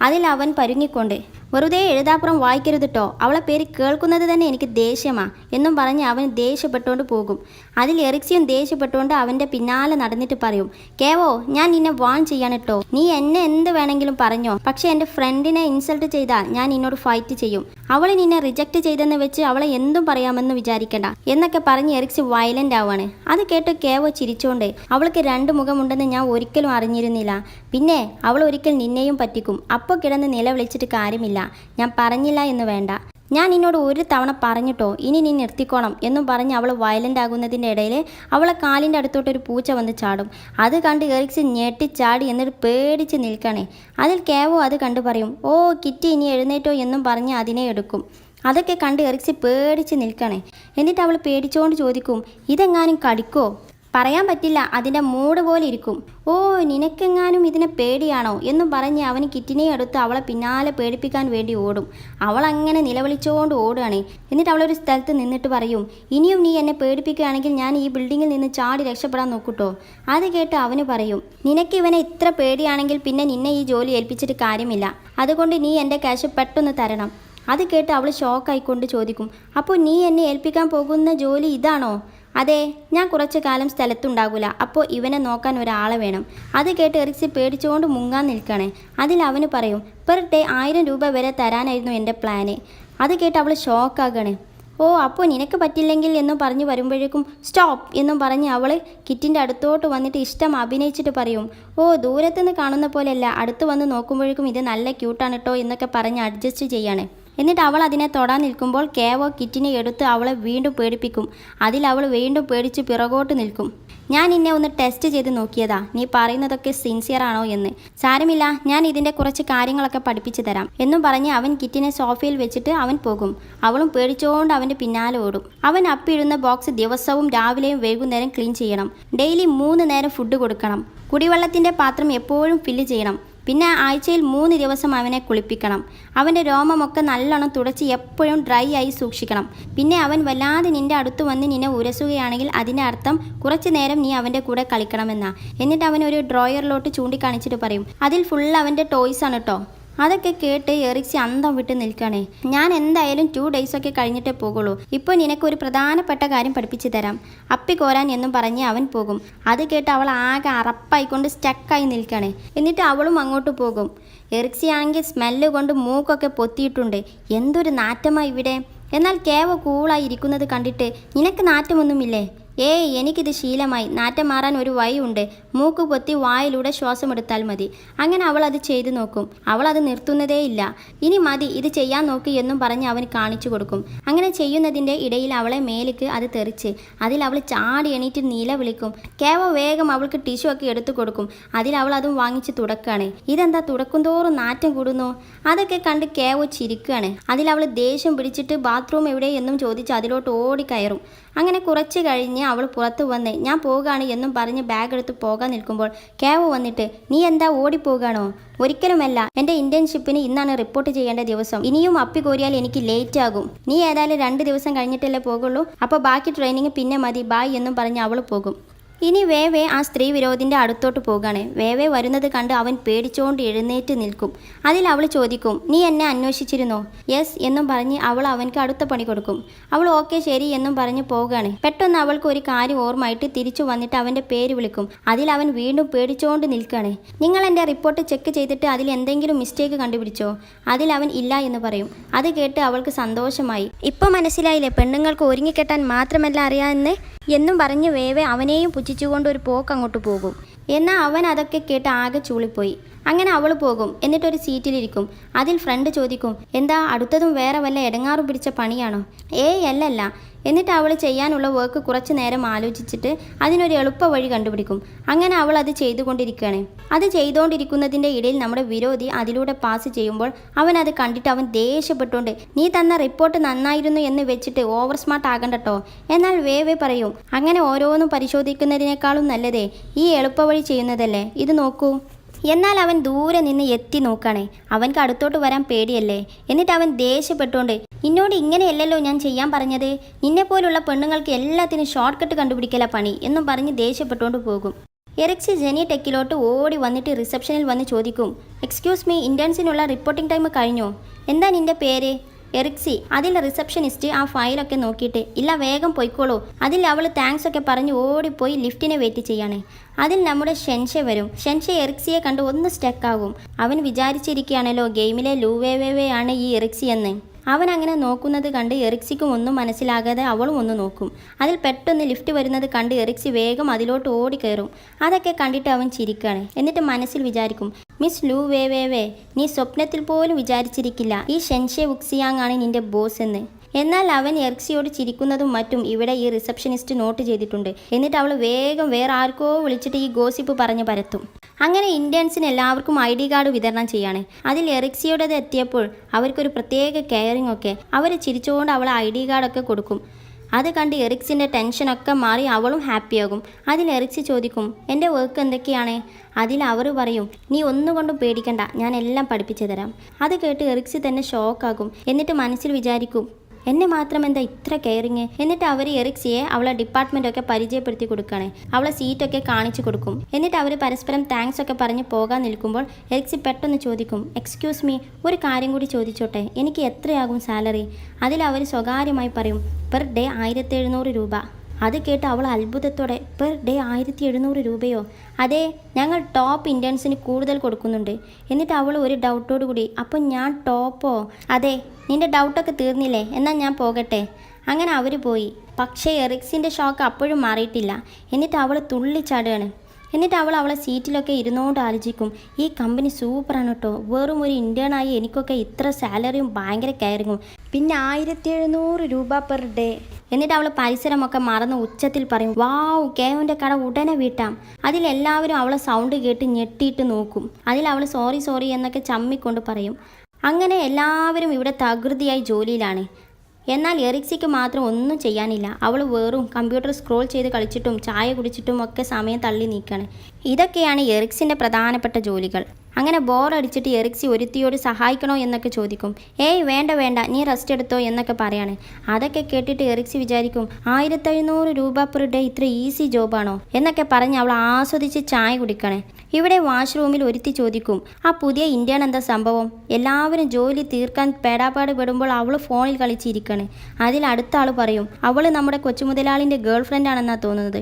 അതിൽ അവൻ പരുങ്ങിക്കൊണ്ട്, വെറുതെ എഴുതാപ്പുറം വായിക്കരുത് കേട്ടോ, അവളെ പേര് കേൾക്കുന്നത് തന്നെ എനിക്ക് ദേഷ്യമാ എന്നും പറഞ്ഞ് അവൻ ദേഷ്യപ്പെട്ടുകൊണ്ട് പോകും. അതിൽ എറിക്സിയും ദേഷ്യപ്പെട്ടുകൊണ്ട് അവൻ്റെ പിന്നാലെ നടന്നിട്ട് പറയും, കേവോ ഞാൻ നിന്നെ വാൺ ചെയ്യാണ് കേട്ടോ, നീ എന്നെ എന്ത് വേണമെങ്കിലും പറഞ്ഞോ, പക്ഷെ എൻ്റെ ഫ്രണ്ടിനെ ഇൻസൾട്ട് ചെയ്താൽ ഞാൻ നിന്നോട് ഫൈറ്റ് ചെയ്യും. അവൾ നിന്നെ റിജക്റ്റ് ചെയ്തെന്ന് വെച്ച് അവളെ എന്തും പറയാമെന്ന് വിചാരിക്കണ്ട എന്നൊക്കെ പറഞ്ഞ് എറിക്സി വയലൻ്റ് ആവാണ്. അത് കേട്ട് കേവോ ചിരിച്ചോണ്ട്, അവൾക്ക് രണ്ട് മുഖമുണ്ടെന്ന് ഞാൻ ഒരിക്കലും അറിഞ്ഞിരുന്നില്ല, പിന്നെ അവൾ ഒരിക്കൽ നിന്നെയും പറ്റിക്കും, അപ്പോൾ കിടന്ന് നിലവിളിച്ചിട്ട് കാര്യമില്ല, ഞാൻ പറഞ്ഞില്ല എന്ന് വേണ്ട, ഞാൻ നിന്നോട് ഒരു തവണ പറഞ്ഞിട്ടോ, ഇനി നീ നിർത്തിക്കോണം എന്നും പറഞ്ഞ് അവൾ വയലൻ്റ് ആകുന്നതിൻ്റെ ഇടയിൽ അവളെ കാലിൻ്റെ അടുത്തോട്ടൊരു പൂച്ച വന്ന് ചാടും. അത് കണ്ട് എറിക്സി ഞെട്ടിച്ചാടി എന്നിട്ട് പേടിച്ച് നിൽക്കണേ. അതിൽ കേവോ അത് കണ്ട് പറയും, ഓ കിറ്റി ഇനി എഴുന്നേറ്റോ എന്നും പറഞ്ഞ് അതിനെ എടുക്കും. അതൊക്കെ കണ്ട് എറിക്സി പേടിച്ച് നിൽക്കണേ. എന്നിട്ട് അവൾ പേടിച്ചുകൊണ്ട് ചോദിക്കും, ഇതെങ്ങാനും കടിക്കോ? പറയാൻ പറ്റില്ല, അതിൻ്റെ മൂട് പോലെ ഇരിക്കും. ഓ നിനക്കെങ്ങാനും ഇതിനെ പേടിയാണോ എന്നും പറഞ്ഞ് അവന് കിറ്റിനെ എടുത്ത് അവളെ പിന്നാലെ പേടിപ്പിക്കാൻ വേണ്ടി ഓടും. അവൾ അങ്ങനെ നിലവിളിച്ചുകൊണ്ട് ഓടുകയാണ്. എന്നിട്ട് അവളൊരു സ്ഥലത്ത് നിന്നിട്ട് പറയും, ഇനിയും നീ എന്നെ പേടിപ്പിക്കുകയാണെങ്കിൽ ഞാൻ ഈ ബിൽഡിങ്ങിൽ നിന്ന് ചാടി രക്ഷപ്പെടാൻ നോക്കൂട്ടോ. അത് കേട്ട് അവന് പറയും, നിനക്ക് ഇവനെ ഇത്ര പേടിയാണെങ്കിൽ പിന്നെ നിന്നെ ഈ ജോലി ഏൽപ്പിച്ചിട്ട് കാര്യമില്ല, അതുകൊണ്ട് നീ എൻ്റെ ക്യാഷ് പെട്ടെന്ന് തരണം. അത് കേട്ട് അവൾ ഷോക്കായിക്കൊണ്ട് ചോദിക്കും, അപ്പോൾ നീ എന്നെ ഏൽപ്പിക്കാൻ പോകുന്ന ജോലി ഇതാണോ? അതെ, ഞാൻ കുറച്ച് കാലം സ്ഥലത്തുണ്ടാകില്ല, അപ്പോൾ ഇവനെ നോക്കാൻ ഒരാളെ വേണം. അത് കേട്ട് എറിക്സി പേടിച്ചുകൊണ്ട് മുങ്ങാൻ നിൽക്കണേ. അതിൽ അവന് പറയും, പെർ ഡേ 1000 രൂപ വരെ തരാനായിരുന്നു എൻ്റെ പ്ലാന്. അത് കേട്ട് അവൾ ഷോക്കാകണേ. ഓ അപ്പോൾ നിനക്ക് പറ്റില്ലെങ്കിൽ എന്നും പറഞ്ഞ് വരുമ്പോഴേക്കും സ്റ്റോപ്പ് എന്നും പറഞ്ഞ് അവൾ കിറ്റിൻ്റെ അടുത്തോട്ട് വന്നിട്ട് ഇഷ്ടം അഭിനയിച്ചിട്ട് പറയും, ഓ ദൂരത്തുനിന്ന് കാണുന്ന പോലെയല്ല, അടുത്ത് വന്ന് നോക്കുമ്പോഴേക്കും ഇത് നല്ല ക്യൂട്ടാണ് കേട്ടോ എന്നൊക്കെ പറഞ്ഞ് അഡ്ജസ്റ്റ് ചെയ്യാണ്. എന്നിട്ട് അവൾ അതിനെ തൊടാൻ നിൽക്കുമ്പോൾ കേവോ കിറ്റിനെ എടുത്ത് അവളെ വീണ്ടും പേടിപ്പിക്കും. അതിൽ അവൾ വീണ്ടും പേടിച്ച് പിറകോട്ട് നിൽക്കും. ഞാൻ നിന്നെ ഒന്ന് ടെസ്റ്റ് ചെയ്ത് നോക്കിയതാ, നീ പറയുന്നതൊക്കെ സിൻസിയർ ആണോ എന്ന്. സാരമില്ല, ഞാൻ ഇതിൻ്റെ കുറച്ച് കാര്യങ്ങളൊക്കെ പഠിപ്പിച്ചു തരാം എന്നും പറഞ്ഞ് അവൻ കിറ്റിനെ സോഫയിൽ വെച്ചിട്ട് അവൻ പോകും. അവളും പേടിച്ചുകൊണ്ട് അവൻ്റെ പിന്നാലെ ഓടും. അവൻ അപ്പിടുന്ന ബോക്സ് ദിവസവും രാവിലെയും വൈകുന്നേരം ക്ലീൻ ചെയ്യണം. ഡെയിലി 3 നേരം ഫുഡ് കൊടുക്കണം. കുടിവെള്ളത്തിൻ്റെ പാത്രം എപ്പോഴും ഫില്ല് ചെയ്യണം. പിന്നെ ആഴ്ചയിൽ 3 ദിവസം അവനെ കുളിപ്പിക്കണം. അവൻ്റെ രോമമൊക്കെ നല്ലോണം തുടച്ച് എപ്പോഴും ഡ്രൈ ആയി സൂക്ഷിക്കണം. പിന്നെ അവൻ വല്ലാതെ നിൻ്റെ അടുത്ത് വന്ന് നിന്നെ ഉരസുകയാണെങ്കിൽ അതിൻ്റെ അർത്ഥം കുറച്ച് നേരം നീ അവൻ്റെ കൂടെ കളിക്കണമെന്നാ. എന്നിട്ട് അവൻ ഒരു ഡ്രോയറിലോട്ട് ചൂണ്ടിക്കാണിച്ചിട്ട് പറയും, അതിൽ ഫുൾ അവൻ്റെ ടോയ്സ് ആണ് കേട്ടോ. അതൊക്കെ കേട്ട് എറിക്സി അന്തം വിട്ട് നിൽക്കണേ. ഞാൻ എന്തായാലും 2 ഡേയ്സൊക്കെ കഴിഞ്ഞിട്ടേ പോകുള്ളൂ. ഇപ്പോൾ നിനക്കൊരു പ്രധാനപ്പെട്ട കാര്യം പഠിപ്പിച്ചു തരാം, അപ്പി കോരാൻ എന്നും പറഞ്ഞ് അവൻ പോകും. അത് കേട്ട് അവൾ ആകെ അറപ്പായിക്കൊണ്ട് സ്റ്റക്കായി നിൽക്കണേ. എന്നിട്ട് അവളും അങ്ങോട്ട് പോകും. എറിക്സി ആണെങ്കിൽ സ്മെല്ല് കൊണ്ട് മൂക്കൊക്കെ പൊത്തിയിട്ടുണ്ട്. എന്തൊരു നാറ്റമായി ഇവിടെ. എന്നാൽ കേവ കൂളായി ഇരിക്കുന്നത് കണ്ടിട്ട്, നിനക്ക് നാറ്റമൊന്നുമില്ലേ? ഏയ് എനിക്കിത് ശീലമായി, നാറ്റം മാറാൻ ഒരു വഴിയുണ്ട്, മൂക്ക് പൊത്തി വായിലൂടെ ശ്വാസമെടുത്താൽ മതി. അങ്ങനെ അവൾ അത് ചെയ്തു നോക്കും. അവൾ അത് നിർത്തുന്നതേയില്ല. ഇനി മതി, ഇത് ചെയ്യാൻ നോക്കി എന്നും പറഞ്ഞ് അവന് കാണിച്ചു കൊടുക്കും. അങ്ങനെ ചെയ്യുന്നതിൻ്റെ ഇടയിൽ അവളെ മേലേക്ക് അത് തെറിച്ച് അതിൽ അവൾ ചാടി എണീറ്റ് നിലവിളിക്കും. കേവ വേഗം അവൾക്ക് ടിഷ്യൂ ഒക്കെ എടുത്തു കൊടുക്കും. അതിൽ അവൾ അതും വാങ്ങിച്ച് തുടക്കുകയാണ്. ഇതെന്താ തുടക്കും തോറും നാറ്റം കൂടുന്നു? അതൊക്കെ കണ്ട് കേവ ചിരിക്കുകയാണ്. അതിൽ അവൾ ദേഷ്യം പിടിച്ചിട്ട് ബാത്റൂം എവിടെ എന്നും ചോദിച്ച് അതിലോട്ട് ഓടിക്കയറും. അങ്ങനെ കുറച്ച് കഴിഞ്ഞ് അവൾ പുറത്ത് വന്ന് ഞാൻ പോകാണ് എന്നും പറഞ്ഞ് ബാഗ് എടുത്ത് പോകാൻ നിൽക്കുമ്പോൾ കേവ വന്നിട്ട്, നീ എന്താ ഓടിപ്പോകാണോ? ഒരിക്കലുമല്ല, എൻ്റെ ഇന്റേൺഷിപ്പിന് ഇന്നാണ് റിപ്പോർട്ട് ചെയ്യേണ്ട ദിവസം. ഇനിയും അപ്പി കോരിയാൽ എനിക്ക് ലേറ്റ് ആകും. നീ ഏതായാലും 2 ദിവസം കഴിഞ്ഞിട്ടല്ലേ പോകുള്ളൂ, അപ്പോൾ ബാക്കി ട്രെയിനിങ് പിന്നെ മതി, ബായ് എന്നും പറഞ്ഞ് അവൾ പോകും. ഇനി വേവേ ആ സ്ത്രീ വിരോധിൻ്റെ അടുത്തോട്ട് പോകാണ്. വേവേ വരുന്നത് കണ്ട് അവൻ പേടിച്ചുകൊണ്ട് എഴുന്നേറ്റ് നിൽക്കും. അതിൽ അവൾ ചോദിക്കും, നീ എന്നെ അന്വേഷിച്ചിരുന്നോ? യെസ് എന്നും പറഞ്ഞ് അവൾ അവൻക്ക് അടുത്ത പണി കൊടുക്കും. അവൾ ഓക്കെ ശരി എന്നും പറഞ്ഞ് പോകാണ്. പെട്ടെന്ന് അവൾക്ക് ഒരു കാര്യം ഓർമ്മയായിട്ട് തിരിച്ചു വന്നിട്ട് അവൻ്റെ പേര് വിളിക്കും. അതിൽ അവൻ വീണ്ടും പേടിച്ചുകൊണ്ട് നിൽക്കുകയാണ്. നിങ്ങൾ എൻ്റെ റിപ്പോർട്ട് ചെക്ക് ചെയ്തിട്ട് അതിൽ എന്തെങ്കിലും മിസ്റ്റേക്ക് കണ്ടുപിടിച്ചോ? അതിൽ അവൻ ഇല്ല എന്ന് പറയും. അത് കേട്ട് അവൾക്ക് സന്തോഷമായി. ഇപ്പോൾ മനസ്സിലായില്ലേ പെണ്ണുങ്ങൾക്ക് ഒരുങ്ങിക്കെട്ടാൻ മാത്രമല്ല അറിയാമെന്ന് എന്നും പറഞ്ഞ് വേവേ അവനെയും പുച്ഛിച്ചുകൊണ്ട് ഒരു പോക്ക് അങ്ങോട്ട് പോകും. എന്നാൽ അവൻ അതൊക്കെ കേട്ട് ആകെ ചൂളിപ്പോയി. അങ്ങനെ അവൾ പോകും. എന്നിട്ടൊരു സീറ്റിലിരിക്കും. അതിൽ ഫ്രണ്ട് ചോദിക്കും, എന്താ അടുത്തതും വേറെ വല്ല ഇടങ്ങാറും പിടിച്ച പണിയാണോ? ഏയ് അല്ലല്ല. എന്നിട്ട് അവൾ ചെയ്യാനുള്ള വർക്ക് കുറച്ച് നേരം ആലോചിച്ചിട്ട് അതിനൊരു എളുപ്പ വഴി കണ്ടുപിടിക്കും. അങ്ങനെ അവൾ അത് ചെയ്തുകൊണ്ടിരിക്കുകയാണ്. അത് ചെയ്തുകൊണ്ടിരിക്കുന്നതിൻ്റെ ഇടയിൽ നമ്മുടെ വിരോധി അതിലൂടെ പാസ് ചെയ്യുമ്പോൾ അവൻ അത് കണ്ടിട്ട് അവൻ ദേഷ്യപ്പെട്ടുകൊണ്ട്, നീ തന്ന റിപ്പോർട്ട് നന്നായിരുന്നു എന്ന് വെച്ചിട്ട് ഓവർ സ്മാർട്ട് ആകണ്ടട്ടോ. എന്നാൽ വേവേ പറയും, അങ്ങനെ ഓരോന്നും പരിശോധിക്കുന്നതിനേക്കാളും നല്ലതേ ഈ എളുപ്പവഴി ചെയ്യുന്നതല്ലേ, ഇത് നോക്കൂ. എന്നാൽ അവൻ ദൂരെ നിന്ന് എത്തി നോക്കണേ. അവൻക്ക് അടുത്തോട്ട് വരാൻ പേടിയല്ലേ. എന്നിട്ട് അവൻ ദേഷ്യപ്പെട്ടുകൊണ്ട്, നിന്നോട് ഇങ്ങനെയല്ലല്ലോ ഞാൻ ചെയ്യാൻ പറഞ്ഞത്, നിന്നെപ്പോലുള്ള പെണ്ണുങ്ങൾക്ക് എല്ലാത്തിനും ഷോർട്ട് കട്ട് കണ്ടുപിടിക്കല പണി എന്നും പറഞ്ഞ് ദേഷ്യപ്പെട്ടുകൊണ്ട് പോകും. എറിക്സി ജെനി ടെക്കിലോട്ട് ഓടി വന്നിട്ട് റിസപ്ഷനിൽ വന്ന് ചോദിക്കും, എക്സ്ക്യൂസ് മീ, ഇന്റേൺസിനുള്ള റിപ്പോർട്ടിംഗ് ടൈം കഴിഞ്ഞോ? എന്താ നിന്റെ പേര്? എറിക്സി. അതിൽ റിസപ്ഷനിസ്റ്റ് ആ ഫയലൊക്കെ നോക്കിയിട്ട്, ഇല്ല വേഗം പോയിക്കോളൂ. അതിൽ അവൾ താങ്ക്സ് ഒക്കെ പറഞ്ഞ് ഓടിപ്പോയി ലിഫ്റ്റിനെ വെയിറ്റ് ചെയ്യാണ്. അതിൽ നമ്മുടെ ഷെൻഷെ വരും. ഷെൻഷെ എറിക്സിയെ കണ്ട് ഒന്ന് സ്റ്റക്കാകും. അവൻ വിചാരിച്ചിരിക്കുകയാണല്ലോ ഗെയിമിലെ ലൂവേവേവേ ആണ് ഈ എറിക്സി എന്ന്. അവൻ അങ്ങനെ നോക്കുന്നത് കണ്ട് എറിക്സിക്കും ഒന്നും മനസ്സിലാകാതെ അവളും ഒന്ന് നോക്കും. അതിൽ പെട്ടെന്ന് ലിഫ്റ്റ് വരുന്നത് കണ്ട് എറിക്സി വേഗം അതിലോട്ട് ഓടിക്കയറും. അതൊക്കെ കണ്ടിട്ട് അവൻ ചിരിക്കാണ്. എന്നിട്ട് മനസ്സിൽ വിചാരിക്കും, മിസ് ലൂ വേ വേ വേ, നീ സ്വപ്നത്തിൽ പോലും വിചാരിച്ചിരിക്കില്ല ഈ ഷെൻഷെ വുക്സിയാങ് ആണ് നിന്റെ ബോസ് എന്ന്. എന്നാൽ അവൻ എറിക്സിയോട് ചിരിക്കുന്നതും മറ്റും ഇവിടെ ഈ റിസപ്ഷനിസ്റ്റ് നോട്ട് ചെയ്തിട്ടുണ്ട്. എന്നിട്ട് അവൾ വേഗം വേറെ ആർക്കോ വിളിച്ചിട്ട് ഈ ഗോസിപ്പ് പറഞ്ഞ് പരത്തും. അങ്ങനെ ഇന്ത്യൻസിന് എല്ലാവർക്കും ID കാർഡ് വിതരണം ചെയ്യാണ്. അതിൽ എറിക്സിയോടത് എത്തിയപ്പോൾ അവർക്കൊരു പ്രത്യേക കെയറിംഗ് ഒക്കെ. അവർ ചിരിച്ചുകൊണ്ട് അവൾ ID കാർഡൊക്കെ കൊടുക്കും. അത് കണ്ട് എറിക്സിൻ്റെ ടെൻഷനൊക്കെ മാറി അവളും ഹാപ്പിയാകും. അതിൽ എറിക്സി ചോദിക്കും, എൻ്റെ വർക്ക് എന്തൊക്കെയാണ്? അതിൽ അവർ പറയും, നീ ഒന്നുകൊണ്ടും പേടിക്കണ്ട, ഞാൻ എല്ലാം പഠിപ്പിച്ചു തരാം. അത് കേട്ട് എറിക്സി തന്നെ ഷോക്കാകും. എന്നിട്ട് മനസ്സിൽ വിചാരിക്കും, എന്നെ മാത്രം എന്താ ഇത്ര കെയറിങ്? എന്നിട്ട് അവർ എറിക്സിയെ അവളെ ഡിപ്പാർട്ട്മെൻറ്റൊക്കെ പരിചയപ്പെടുത്തി കൊടുക്കുകയാണ്. അവളെ സീറ്റൊക്കെ കാണിച്ചു കൊടുക്കും. എന്നിട്ട് അവർ പരസ്പരം താങ്ക്സ് ഒക്കെ പറഞ്ഞ് പോകാൻ നിൽക്കുമ്പോൾ എറിക്സി പെട്ടെന്ന് ചോദിക്കും, എക്സ്ക്യൂസ് മീ, ഒരു കാര്യം കൂടി ചോദിച്ചോട്ടെ, എനിക്ക് എത്രയാകും സാലറി? അതിൽ അവർ സ്വകാര്യമായി പറയും, പെർ ഡേ 1700 രൂപ. അത് കേട്ട് അവൾ അത്ഭുതത്തോടെ, പെർ ഡേ 1700 രൂപയോ? അതെ, ഞങ്ങൾ ടോപ്പ് ഇൻറ്റേൺസിന് കൂടുതൽ കൊടുക്കുന്നുണ്ട്. എന്നിട്ട് അവൾ ഒരു ഡൗട്ടോട് കൂടി, അപ്പം ഞാൻ ടോപ്പോ? അതെ, നിന്റെ ഡൗട്ടൊക്കെ തീർന്നില്ലേ? എന്നാൽ ഞാൻ പോകട്ടെ. അങ്ങനെ അവർ പോയി. പക്ഷേ എറിക്സിൻ്റെ ഷോക്ക് അപ്പോഴും മാറിയിട്ടില്ല. എന്നിട്ട് അവൾ തുള്ളിച്ചാടുകയാണ്. എന്നിട്ട് അവൾ അവളെ സീറ്റിലൊക്കെ ഇരുന്നുകൊണ്ട് ആലോചിക്കും, ഈ കമ്പനി സൂപ്പറാണ് കേട്ടോ. വെറും ഒരു ഇൻറ്റേണായി എനിക്കൊക്കെ ഇത്ര സാലറിയും ഭയങ്കര കെയറിങ്ങും, പിന്നെ 1700 രൂപ പെർ ഡേ. എന്നിട്ട് അവൾ പരിസരമൊക്കെ മറന്ന് ഉച്ചത്തിൽ പറയും, വാവ്, കേവൻ്റെ കട ഉടനെ വീട്ടാം. അതിലെല്ലാവരും അവളെ സൗണ്ട് കേട്ട് ഞെട്ടിയിട്ട് നോക്കും. അതിൽ അവൾ സോറി സോറി എന്നൊക്കെ ചമ്മിക്കൊണ്ട് പറയും. അങ്ങനെ എല്ലാവരും ഇവിടെ തകൃതിയായി ജോലിയിലാണ്. എന്നാൽ എറിക്സിക്ക് മാത്രം ഒന്നും ചെയ്യാനില്ല. അവൾ വെറും കമ്പ്യൂട്ടർ സ്ക്രോൾ ചെയ്ത് കളിച്ചിട്ടും ചായ കുടിച്ചിട്ടും ഒക്കെ സമയം തള്ളി നീക്കാണ്. ഇതൊക്കെയാണ് എറിക്സിൻ്റെ പ്രധാനപ്പെട്ട ജോലികൾ. അങ്ങനെ ബോറടിച്ചിട്ട് എറിക്സി ഒരുത്തിയോട് സഹായിക്കണോ എന്നൊക്കെ ചോദിക്കും. ഏയ് വേണ്ട വേണ്ട, നീ റെസ്റ്റ് എടുത്തോ എന്നൊക്കെ പറയാണ്. അതൊക്കെ കേട്ടിട്ട് എറിക്സി വിചാരിക്കും, 1700 രൂപ പെർ ഡേ ഇത്ര ഈസി ജോബാണോ എന്നൊക്കെ പറഞ്ഞ് അവൾ ആസ്വദിച്ച് ചായ കുടിക്കണേ. ഇവിടെ വാഷ്റൂമിൽ ഒരുത്തി ചോദിക്കും, ആ പുതിയ ഇന്ത്യൻ എന്താ സംഭവം? എല്ലാവരും ജോലി തീർക്കാൻ പേടാപ്പാട് പെടുമ്പോൾ അവൾ ഫോണിൽ കളിച്ചിരിക്കണേ. അതിൽ അടുത്ത ആൾ പറയും, അവൾ നമ്മുടെ കൊച്ചുമുതലാളിൻ്റെ ഗേൾ ഫ്രണ്ട് ആണെന്നാണ് തോന്നുന്നത്.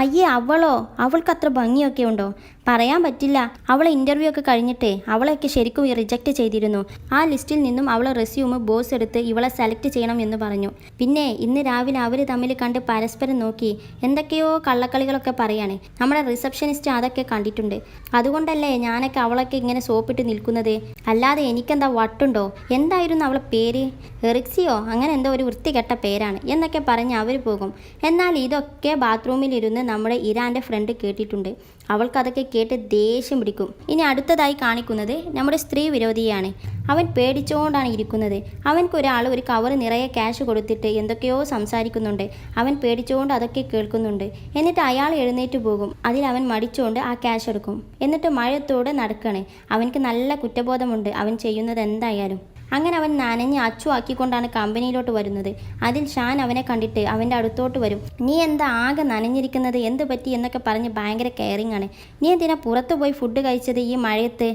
അയ്യേ, അവളോ? അവൾക്ക് അത്ര ഭംഗിയൊക്കെ ഉണ്ടോ? പറയാൻ പറ്റില്ല. അവളെ ഇൻ്റർവ്യൂ ഒക്കെ കഴിഞ്ഞിട്ടേ അവളെയൊക്കെ ശരിക്കും റിജക്റ്റ് ചെയ്തിരുന്നു. ആ ലിസ്റ്റിൽ നിന്നും അവളെ റെസ്യൂമ് ബോസ് എടുത്ത് ഇവളെ സെലക്ട് ചെയ്യണം എന്ന് പറഞ്ഞു. പിന്നെ ഇന്ന് രാവിലെ അവർ തമ്മിൽ കണ്ട് പരസ്പരം നോക്കി എന്തൊക്കെയോ കള്ളക്കളികളൊക്കെ പറയാണ്. നമ്മുടെ റിസപ്ഷനിസ്റ്റ് അതൊക്കെ കണ്ടിട്ടുണ്ട്. അതുകൊണ്ടല്ലേ ഞാനൊക്കെ അവളൊക്കെ ഇങ്ങനെ സോപ്പിട്ട് നിൽക്കുന്നത്. അല്ലാതെ എനിക്കെന്താ വട്ടുണ്ടോ? എന്തായിരുന്നു അവളെ പേര്? എറിക്സിയോ? അങ്ങനെ എന്തോ ഒരു വൃത്തികെട്ട പേരാണ് എന്നൊക്കെ പറഞ്ഞ് അവർ പോകും. എന്നാൽ ഇതൊക്കെ ബാത്റൂമിലിരുന്ന് നമ്മുടെ ഇരാൻ്റെ ഫ്രണ്ട് കേട്ടിട്ടുണ്ട്. അവൾക്കതൊക്കെ കേട്ട് ദേഷ്യം പിടിക്കും. ഇനി അടുത്തതായി കാണിക്കുന്നത് നമ്മുടെ സ്ത്രീ വിരോധിയാണ്. അവൻ പേടിച്ചുകൊണ്ടാണ് ഇരിക്കുന്നത്. അവൻക്കൊരാൾ ഒരു കവർ നിറയെ ക്യാഷ് കൊടുത്തിട്ട് എന്തൊക്കെയോ സംസാരിക്കുന്നുണ്ട്. അവൻ പേടിച്ചുകൊണ്ട് അതൊക്കെ കേൾക്കുന്നുണ്ട്. എന്നിട്ട് അയാൾ എഴുന്നേറ്റ് പോകും. അതിൽ അവൻ മടിച്ചുകൊണ്ട് ആ ക്യാഷ് എടുക്കും. എന്നിട്ട് മഴയത്തോടെ നടക്കണേ. അവൻക്ക് നല്ല കുറ്റബോധമുണ്ട് അവൻ ചെയ്യുന്നത് എന്തായാലും. അങ്ങനെ അവൻ നനഞ്ഞ് അച്ചു ആക്കിക്കൊണ്ടാണ് കമ്പനിയിലോട്ട് വരുന്നത്. അതിൽ ഷാൻ അവനെ കണ്ടിട്ട് അവൻ്റെ അടുത്തോട്ട് വരും. നീ എന്താ ആകെ നനഞ്ഞിരിക്കുന്നത്, എന്ത് പറ്റി എന്നൊക്കെ പറഞ്ഞ് ഭയങ്കര കെയറിങ് ആണ്. നീ എന്തിനാ പുറത്ത് പോയി ഫുഡ് കഴിച്ചത് ഈ മഴയത്ത്?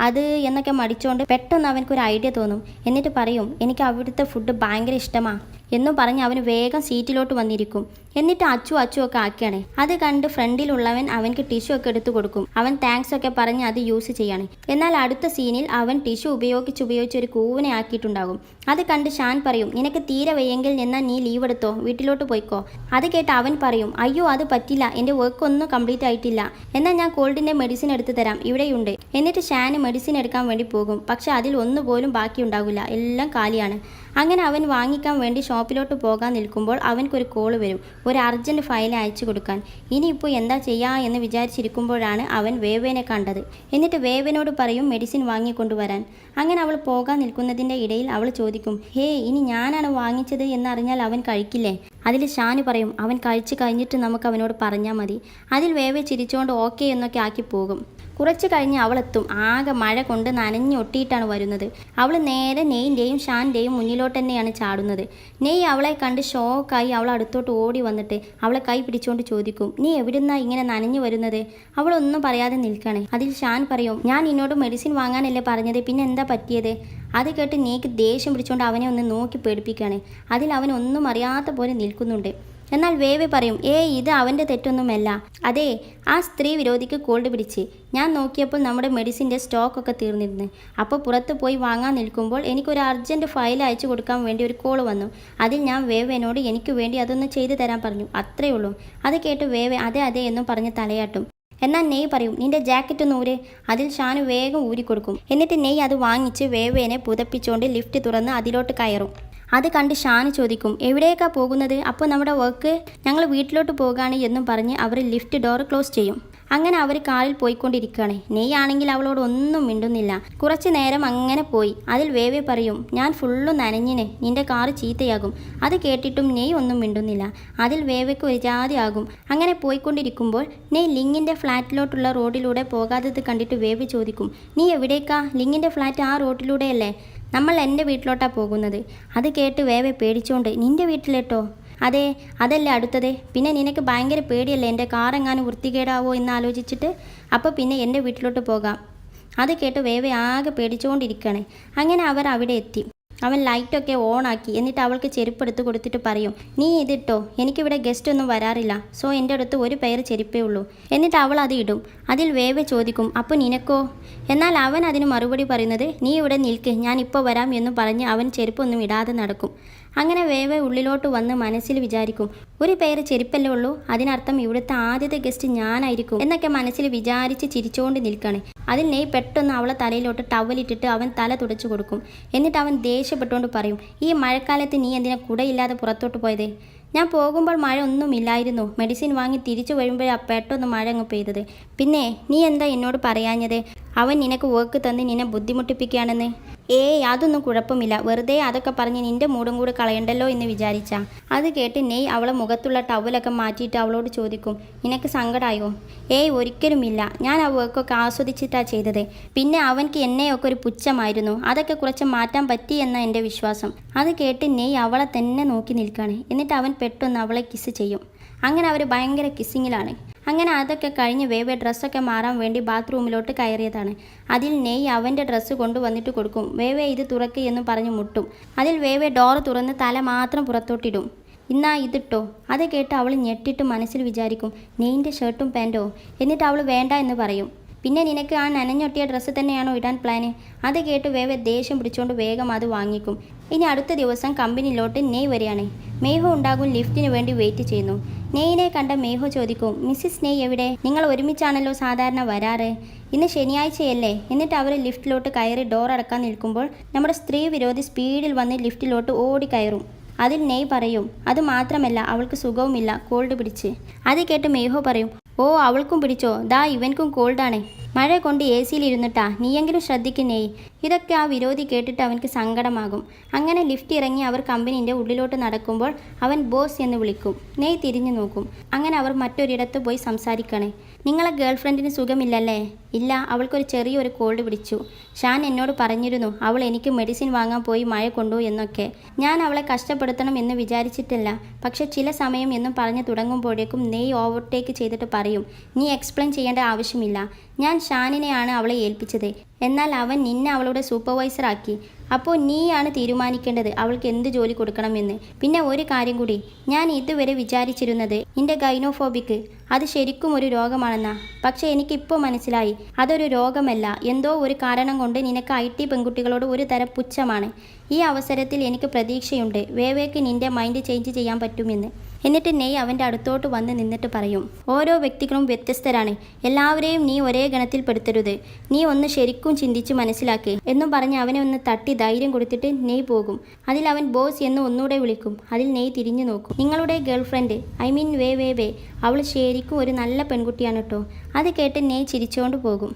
അത് എന്നൊക്കെ മടിച്ചുകൊണ്ട് പെട്ടെന്ന് അവനക്കൊരു ഐഡിയ തോന്നും. എന്നിട്ട് പറയും, എനിക്ക് അവിടുത്തെ ഫുഡ് ഭയങ്കര ഇഷ്ടമാണ് എന്നും പറഞ്ഞ് അവന് വേഗം സീറ്റിലോട്ട് വന്നിരിക്കും. എന്നിട്ട് അച്ചു ഒക്കെ ആക്കിയാണ്. അത് കണ്ട് ഫ്രണ്ടിലുള്ളവൻ അവൻക്ക് ടിഷ്യൂ ഒക്കെ എടുത്തു കൊടുക്കും. അവൻ താങ്ക്സ് ഒക്കെ പറഞ്ഞ് അത് യൂസ് ചെയ്യാണ്. എന്നാൽ അടുത്ത സീനിൽ അവൻ ടിഷ്യൂ ഉപയോഗിച്ച് ഒരു കൂവനെ ആക്കിയിട്ടുണ്ടാകും. അത് കണ്ട് ഷാൻ പറയും, നിനക്ക് തീരെ വയ്യെങ്കിൽ എന്നാൽ നീ ലീവ് എടുത്തോ, വീട്ടിലോട്ട് പോയിക്കോ. അത് കേട്ട് അവൻ പറയും, അയ്യോ അത് പറ്റില്ല, എൻ്റെ വർക്ക് ഒന്നും കംപ്ലീറ്റ് ആയിട്ടില്ല. എന്നാൽ ഞാൻ കോൾഡിൻ്റെ മെഡിസിൻ എടുത്തു തരാം, ഇവിടെയുണ്ട്. എന്നിട്ട് ഷാൻ മെഡിസിൻ എടുക്കാൻ വേണ്ടി പോകും. പക്ഷെ അതിൽ ഒന്നുപോലും ബാക്കി ഉണ്ടാകില്ല, എല്ലാം കാലിയാണ്. അങ്ങനെ അവൻ വാങ്ങിക്കാൻ വേണ്ടി ഷോപ്പിലോട്ട് പോകാൻ നിൽക്കുമ്പോൾ അവൻക്കൊരു കോൾ വരും, ഒരു അർജൻറ്റ് ഫയൽ അയച്ചു കൊടുക്കാൻ. ഇനിയിപ്പോൾ എന്താ ചെയ്യുക എന്ന് വിചാരിച്ചിരിക്കുമ്പോഴാണ് അവൻ വേവേനെ കണ്ടത്. എന്നിട്ട് വേവേനോട് പറയും മെഡിസിൻ വാങ്ങിക്കൊണ്ടുവരാൻ. അങ്ങനെ അവൾ പോകാൻ നിൽക്കുന്നതിൻ്റെ ഇടയിൽ അവൾ ചോദിക്കും, ഹേ, ഇനി ഞാനാണ് വാങ്ങിച്ചത് എന്നറിഞ്ഞാൽ അവൻ കഴിക്കില്ലേ? അതിൽ ഷാന് പറയും, അവൻ കഴിച്ചു കഴിഞ്ഞിട്ട് നമുക്ക് അവനോട് പറഞ്ഞാൽ മതി. അതിൽ വേവെ ചിരിച്ചുകൊണ്ട് ഓക്കെ എന്നൊക്കെ ആക്കി പോകും. കുറച്ച് കഴിഞ്ഞ് അവളെത്തും. ആകെ മഴ കൊണ്ട് നനഞ്ഞൊട്ടിയിട്ടാണ് വരുന്നത്. അവൾ നേരെ നെയ്ൻ്റെയും ഷാൻ്റെയും മുന്നിലോട്ട് തന്നെയാണ് ചാടുന്നത്. നെയ് അവളെ കണ്ട് ഷോക്കായി അവൾ അടുത്തോട്ട് ഓടി വന്നിട്ട് അവളെ കൈ പിടിച്ചുകൊണ്ട് ചോദിക്കും, നീ എവിടുന്നാ ഇങ്ങനെ നനഞ്ഞു വരുന്നത്? അവളൊന്നും പറയാതെ നിൽക്കണേ. അതിൽ ഷാൻ പറയും, ഞാൻ നിന്നോട് മെഡിസിൻ വാങ്ങാനല്ലേ പറഞ്ഞത്, പിന്നെ എന്താ പറ്റിയത്? അത് കേട്ട് നെയ്ക്ക് ദേഷ്യം പിടിച്ചുകൊണ്ട് അവനെ ഒന്ന് നോക്കി പേടിപ്പിക്കുകയാണ്. അതിൽ അവൻ ഒന്നും അറിയാത്ത പോലെ നിൽക്കുന്നുണ്ട്. എന്നാൽ വേവെ പറയും, ഇത് അവൻ്റെ തെറ്റൊന്നുമല്ല. അതെ, ആ സ്ത്രീ വിരോധിക്ക് കോൾഡ് പിടിച്ച്. ഞാൻ നോക്കിയപ്പോൾ നമ്മുടെ മെഡിസിൻ്റെ സ്റ്റോക്കൊക്കെ തീർന്നിരുന്നു. അപ്പോൾ പുറത്ത് പോയി വാങ്ങാൻ നിൽക്കുമ്പോൾ എനിക്കൊരു അർജൻറ്റ് ഫയൽ അയച്ചു കൊടുക്കാൻ വേണ്ടി ഒരു കോൾ വന്നു. അതിൽ ഞാൻ വേവേനോട് എനിക്ക് വേണ്ടി അതൊന്ന് ചെയ്തു തരാൻ പറഞ്ഞു. അത്രയേ ഉള്ളൂ. അത് കേട്ട് വേവെ അതെ അതെ എന്നും പറഞ്ഞ് തലയാട്ടും. എന്നാൽ നെയ് പറയും, നിന്റെ ജാക്കറ്റ് നൂര്. അതിൽ ഷാന് വേഗം ഊരിക്കൊടുക്കും. എന്നിട്ട് നെയ് അത് വാങ്ങിച്ച് വേവേനെ പുതപ്പിച്ചുകൊണ്ട് ലിഫ്റ്റ് തുറന്ന് അതിലോട്ട് കയറും. അത് കണ്ട് ഷാന് ചോദിക്കും, എവിടേക്കാ പോകുന്നത്? അപ്പോൾ നമ്മുടെ വർക്ക് ഞങ്ങൾ വീട്ടിലോട്ട് പോകാണ് എന്നും പറഞ്ഞ് അവർ ലിഫ്റ്റ് ഡോർ ക്ലോസ് ചെയ്യും. അങ്ങനെ അവർ കാറിൽ പോയിക്കൊണ്ടിരിക്കുകയാണ്. നെയ് ആണെങ്കിൽ അവളോട് ഒന്നും മിണ്ടുന്നില്ല. കുറച്ച് നേരം അങ്ങനെ പോയി. അതിൽ വേവെ പറയും, ഞാൻ ഫുള്ളും നനഞ്ഞിന്, നിന്റെ കാറ് ചീത്തയാകും. അത് കേട്ടിട്ടും നെയ് ഒന്നും മിണ്ടുന്നില്ല. അതിൽ വേവയ്ക്ക് ഒരു ജാതി ആകും. അങ്ങനെ പോയിക്കൊണ്ടിരിക്കുമ്പോൾ നെയ് ലിങ്ങിൻ്റെ ഫ്ലാറ്റിലോട്ടുള്ള റോഡിലൂടെ പോകാത്തത് കണ്ടിട്ട് വേവെ ചോദിക്കും, നീ എവിടേക്കാ? ലിങ്ങിൻ്റെ ഫ്ലാറ്റ് ആ റോഡിലൂടെയല്ലേ? നമ്മൾ എൻ്റെ വീട്ടിലോട്ടാണ് പോകുന്നത്. അത് കേട്ട് വേവെ പേടിച്ചോണ്ട്, നിൻ്റെ വീട്ടിലേട്ടോ? അതെ, അതല്ലേ അടുത്തത്. പിന്നെ നിനക്ക് ഭയങ്കര പേടിയല്ലേ എൻ്റെ കാറെങ്ങാനും വൃത്തികേടാവോ എന്ന് ആലോചിച്ചിട്ട്? അപ്പോൾ പിന്നെ എൻ്റെ വീട്ടിലോട്ട് പോകാം. അത് കേട്ട് വേവെ ആകെ പേടിച്ചുകൊണ്ടിരിക്കുകയാണ്. അങ്ങനെ അവർ അവിടെ എത്തി. അവൻ ലൈറ്റൊക്കെ ഓണാക്കി. എന്നിട്ട് അവൾക്ക് ചെരുപ്പെടുത്ത് കൊടുത്തിട്ട് പറയും, നീ ഇതിട്ടോ, എനിക്കിവിടെ ഗസ്റ്റ് ഒന്നും വരാറില്ല, സോ എൻ്റെ അടുത്ത് ഒരു പെയർ ചെരുപ്പേ ഉള്ളൂ. എന്നിട്ട് അവൾ അത് ഇടും. അതിൽ വേവെ ചോദിക്കും, അപ്പോൾ നിനക്കോ? എന്നാൽ അവൻ അതിന് മറുപടി പറയുന്നത്, നീ ഇവിടെ നിൽക്ക്, ഞാൻ ഇപ്പോൾ വരാം എന്ന് പറഞ്ഞ് അവൻ ചെരുപ്പൊന്നും ഇടാതെ നടക്കും. അങ്ങനെ വേവെ ഉള്ളിലോട്ട് വന്ന് മനസ്സിൽ വിചാരിക്കും, ഒരു പെയർ ചെരുപ്പല്ലേ ഉള്ളൂ, അതിനർത്ഥം ഇവിടുത്തെ ആദ്യത്തെ ഗസ്റ്റ് ഞാനായിരിക്കും എന്നൊക്കെ മനസ്സിൽ വിചാരിച്ച് ചിരിച്ചുകൊണ്ട് നിൽക്കുകയാണ്. അതിൽ നെയ് പെട്ടെന്ന് അവളെ തലയിലോട്ട് ടവലിട്ടിട്ട് അവൻ തല തുടച്ചു കൊടുക്കും. എന്നിട്ട് അവൻ ദേഷ്യപ്പെട്ടുകൊണ്ട് പറയും, ഈ മഴക്കാലത്ത് നീ എന്തിനാ കുടയില്ലാതെ പുറത്തോട്ട് പോയത്? ഞാൻ പോകുമ്പോൾ മഴ ഒന്നുമില്ലായിരുന്നു. മെഡിസിൻ വാങ്ങി തിരിച്ചു വരുമ്പോഴാണ് പെട്ടെന്ന് മഴ അങ്ങ് പെയ്തത്. പിന്നെ നീ എന്താ എന്നോട് പറയാഞ്ഞത്? അവൻ നിനക്ക് വർക്ക് തന്ന് നിന്നെ ബുദ്ധിമുട്ടിപ്പിക്കുകയാണെന്ന്. അതൊന്നും കുഴപ്പമില്ല, വെറുതെ അതൊക്കെ പറഞ്ഞ് നിന്റെ മൂടും കൂടെ കളയണ്ടല്ലോ എന്ന് വിചാരിച്ചാ. അത് കേട്ട് നെയ് അവളെ മുഖത്തുള്ള ടവലൊക്കെ മാറ്റിയിട്ട് അവളോട് ചോദിക്കും, നിനക്ക് സങ്കടമായോ? ഒരിക്കലുമില്ല, ഞാൻ ആ വർക്കൊക്കെ ആസ്വദിച്ചിട്ടാണ് ചെയ്തത്. പിന്നെ അവൻക്ക് എന്നെയൊക്കെ ഒരു പുച്ഛമായിരുന്നു, അതൊക്കെ കുറച്ച് മാറ്റാൻ പറ്റി എന്ന എൻ്റെ വിശ്വാസം. അത് കേട്ട് നെയ് അവളെ തന്നെ നോക്കി നിൽക്കുകയാണ്. എന്നിട്ട് അവൻ പെട്ടെന്ന് അവളെ കിസ് ചെയ്യും. അങ്ങനെ അവർ ഭയങ്കര കിസ്സിങ്ങിലാണ്. അങ്ങനെ അതൊക്കെ കഴിഞ്ഞ് വേവെ ഡ്രസ്സൊക്കെ മാറാൻ വേണ്ടി ബാത്റൂമിലോട്ട് കയറിയതാണ്. അതിൽ നെയ് അവൻ്റെ ഡ്രസ്സ് കൊണ്ടുവന്നിട്ട് കൊടുക്കും. വേവെ ഇത് തുറക്ക് എന്ന് പറഞ്ഞ് മുട്ടും. അതിൽ വേവെ ഡോറ് തുറന്ന് തല മാത്രം പുറത്തോട്ടിടും. ഇന്നാ ഇതിട്ടോ. അത് കേട്ട് അവൾ ഞെട്ടിട്ട് മനസ്സിൽ വിചാരിക്കും, നെയ്ൻ്റെ ഷർട്ടും പാൻറ്റോ? എന്നിട്ട് അവൾ വേണ്ട എന്ന് പറയും. പിന്നെ നിനക്ക് ആ നനഞ്ഞൊട്ടിയ ഡ്രസ്സ് തന്നെയാണോ ഇടാൻ പ്ലാന്? അത് കേട്ട് വേവെ ദേഷ്യം പിടിച്ചുകൊണ്ട് വേഗം അത് വാങ്ങിക്കും. ഇനി അടുത്ത ദിവസം കമ്പനിയിലോട്ട് നെയ് വരികയാണ്. മേഹു ഉണ്ടാകും ലിഫ്റ്റിന് വേണ്ടി വെയിറ്റ് ചെയ്യുന്നു. നെയ്യിനെ കണ്ട മേഹു ചോദിക്കും, മിസ്സിസ് നെയ് എവിടെ? നിങ്ങൾ ഒരുമിച്ചാണല്ലോ സാധാരണ വരാറ്, ഇന്ന് ശനിയാഴ്ചയല്ലേ? എന്നിട്ട് അവർ ലിഫ്റ്റിലോട്ട് കയറി ഡോർ അടക്കാൻ നിൽക്കുമ്പോൾ നമ്മുടെ സ്ത്രീ വിരോധി സ്പീഡിൽ വന്ന് ലിഫ്റ്റിലോട്ട് ഓടി കയറും. അതിൽ നെയ് പറയും, അത് മാത്രമല്ല അവൾക്ക് സുഖവുമില്ല, കോൾഡ് പിടിച്ച്. അത് കേട്ട് മേഹു പറയും, അവൾക്കും പിടിച്ചോ? ദാ ഇവൻക്കും കോൾഡാണ്. മഴ കൊണ്ട് എ സിയിലിരുന്നിട്ടാ, നീയെങ്കിലും ശ്രദ്ധിക്കുന്നേ. ഇതൊക്കെ ആ വിരോധി കേട്ടിട്ട് അവൻക്ക് സങ്കടമാകും. അങ്ങനെ ലിഫ്റ്റ് ഇറങ്ങി അവർ കമ്പനീൻ്റെ ഉള്ളിലോട്ട് നടക്കുമ്പോൾ അവൻ ബോസ് എന്ന് വിളിക്കും. നെയ് തിരിഞ്ഞു നോക്കും. അങ്ങനെ അവർ മറ്റൊരിടത്ത് പോയി സംസാരിക്കണേ. നിങ്ങളെ ഗേൾ ഫ്രണ്ടിന് സുഖമില്ലല്ലേ? ഇല്ല, അവൾക്കൊരു ചെറിയൊരു കോൾഡ് പിടിച്ചു. ഷാൻ എന്നോട് പറഞ്ഞിരുന്നു അവൾ എനിക്ക് മെഡിസിൻ വാങ്ങാൻ പോയി മഴ കൊണ്ടു എന്നൊക്കെ. ഞാൻ അവളെ കഷ്ടപ്പെടുത്തണം എന്ന് വിചാരിച്ചിട്ടില്ല. പക്ഷെ ചില സമയം എന്നും പറഞ്ഞു തുടങ്ങുമ്പോഴേക്കും നെയ് ഓവർടേക്ക് ചെയ്തിട്ട് പറയും, നീ എക്സ്പ്ലെയിൻ ചെയ്യേണ്ട ആവശ്യമില്ല, ഞാൻ ഷാനിനെയാണ് അവളെ ഏൽപ്പിച്ചത്. എന്നാൽ അവൻ നിന്നെ അവളുടെ സൂപ്പർവൈസർ ആക്കി. അപ്പോൾ നീയാണ് തീരുമാനിക്കേണ്ടത് അവൾക്ക് എന്ത് ജോലി കൊടുക്കണമെന്ന്. പിന്നെ ഒരു കാര്യം കൂടി, ഞാൻ ഇതുവരെ വിചാരിച്ചിരുന്നത് നിന്റെ ഗൈനോഫോബിക്ക് അത് ശരിക്കും ഒരു രോഗമാണെന്നാ. പക്ഷെ എനിക്കിപ്പോൾ മനസ്സിലായി അതൊരു രോഗമല്ല, എന്തോ ഒരു കാരണം കൊണ്ട് നിനക്ക് IT പെൺകുട്ടികളോട് ഒരു തരം പുച്ഛമാണ്. ഈ അവസരത്തിൽ എനിക്ക് പ്രതീക്ഷയുണ്ട് വേവേക്ക് നിന്റെ മൈൻഡ് ചേഞ്ച് ചെയ്യാൻ പറ്റുമെന്ന്. എന്നിട്ട് നെയ് അവൻ്റെ അടുത്തോട്ട് വന്ന് നിന്നിട്ട് പറയും, ഓരോ വ്യക്തികളും വ്യത്യസ്തരാണ്, എല്ലാവരെയും നീ ഒരേ ഗണത്തിൽ പെടുത്തരുത്, നീ ഒന്ന് ശരിക്കും ചിന്തിച്ച് മനസ്സിലാക്കി എന്നും പറഞ്ഞ് അവനെ ഒന്ന് തട്ടി ധൈര്യം കൊടുത്തിട്ട് നെയ് പോകും. അതിൽ അവൻ ബോസ് എന്ന് ഒന്നുകൂടെ വിളിക്കും. അതിൽ നെയ് തിരിഞ്ഞു നോക്കും. നിങ്ങളുടെ ഗേൾഫ്രണ്ട് വേ അവൾ ശരിക്കും ഒരു നല്ല പെൺകുട്ടിയാണ് കേട്ടോ. അത് കേട്ട് നെയ് ചിരിച്ചുകൊണ്ട് പോകും.